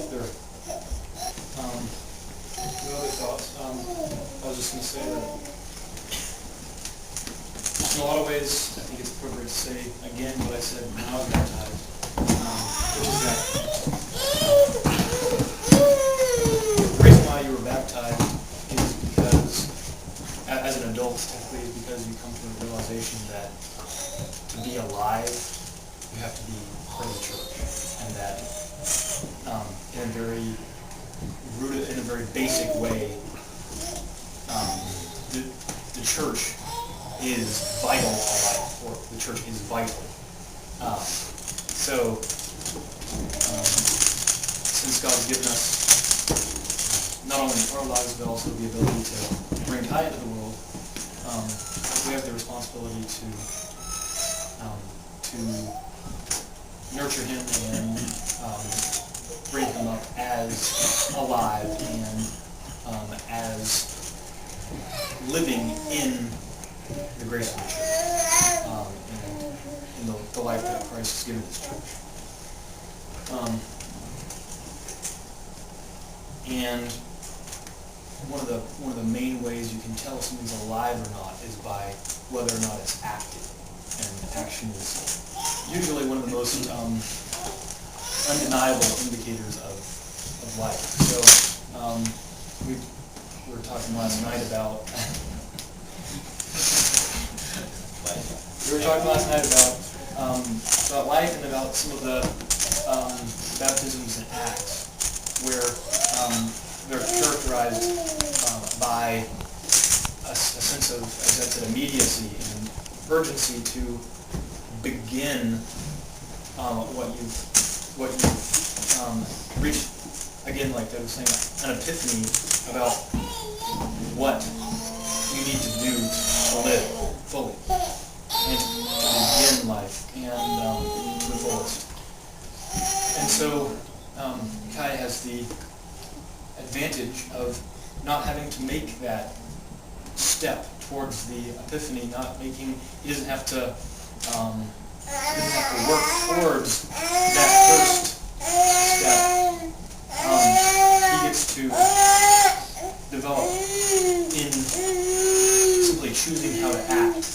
there. No other thoughts? I was just going to say that in a lot of ways, I think it's appropriate to say again what I said when I was baptized, which is that the reason why you were baptized is because, as an adult, typically, is because you come to the realization that to be alive, you have to be part of the church, and that in a very rooted, in a very basic way, the church is vital to life, or the church is vital. Since God's given us not only our lives, but also the ability to bring Kai into the world, we have the responsibility to nurture him and bring him up as alive and as living in the grace of the church, and in the life that Christ has given his church. And one of the main ways you can tell if something's alive or not is by whether or not it's active. And action is usually one of the most undeniable indicators of life. So we were talking last night about about life and about some of the baptisms and acts where they're characterized by a sense of, as I said, immediacy and urgency to begin what you've reached. Again, like I was saying, an epiphany about what you need to do to live fully and to begin life and to the fullest. And so Kai has the advantage of not having to make that step towards the epiphany, he doesn't have to work towards that first step. He gets to develop in simply choosing how to act,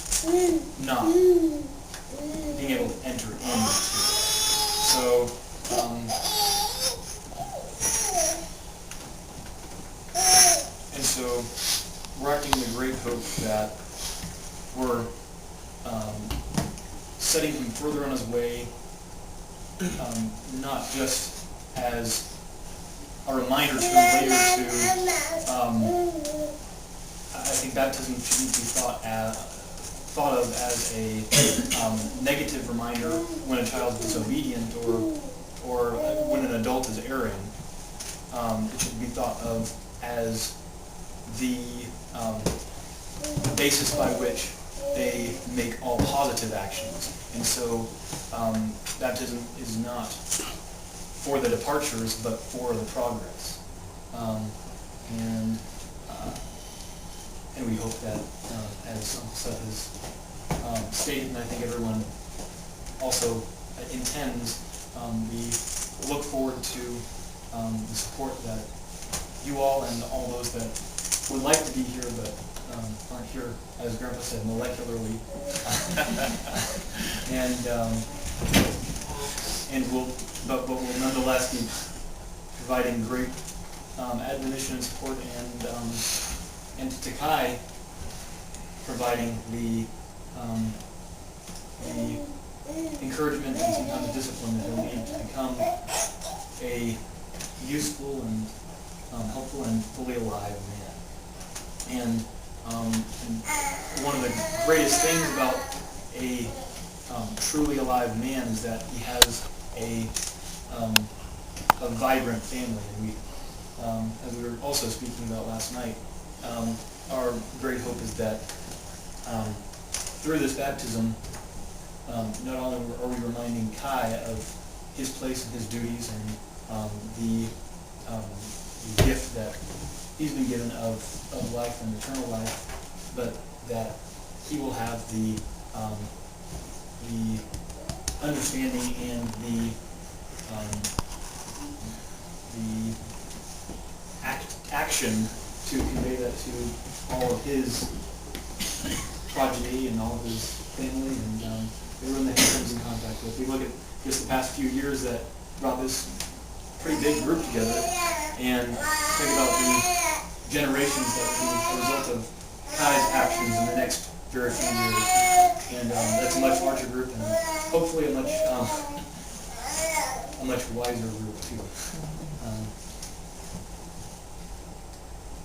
not being able to enter into it. So, and so we're acting in the great hope that we're setting him further on his way, not just as a reminder to him later I think baptism shouldn't be thought of as a negative reminder when a child is disobedient or when an adult is erring. It should be thought of as the basis by which they make all positive actions. And so baptism is not for the departures, but for the progress. And we hope that, as Uncle Seth has stated, and I think everyone also intends, we look forward to the support that you all and all those that would like to be here but aren't here, as Grandpa said, molecularly, but will nonetheless be providing great admonition and support, and to Kai providing the encouragement and sometimes discipline that he'll need to become a useful and helpful and fully alive man. And one of the greatest things about a truly alive man is that he has a vibrant family. And we, as we were also speaking about last night, our great hope is that through this baptism, not only are we reminding Kai of his place and his duties and the gift that he's been given of life and eternal life, but that he will have the understanding and the the action to convey that to all of his progeny and all of his family, and everyone that he comes in contact with. We look at just the past few years that brought this pretty big group together, and think about the generations that will be a result of Kai's actions in the next very few years. And that's a much larger group, and hopefully a much wiser group too.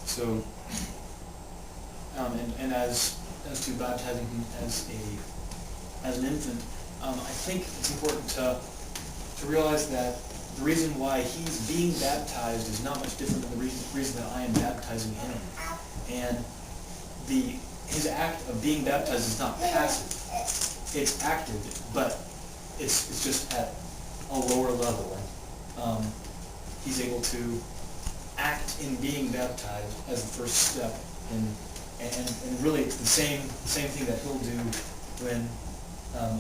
So, and as to baptizing him as an infant, I think it's important to realize that the reason why he's being baptized is not much different than the reason that I am baptizing him. And his act of being baptized is not passive; it's active, but it's just at a lower level. He's able to act in being baptized as the first step, and really it's the same thing that he'll do when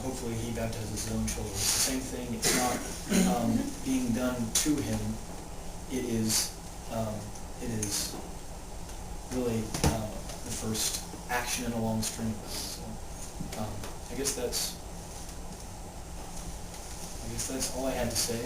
hopefully he baptizes his own children. It's the same thing. It's not being done to him. It is really the first action in a long string of them. So I guess that's all I had to say.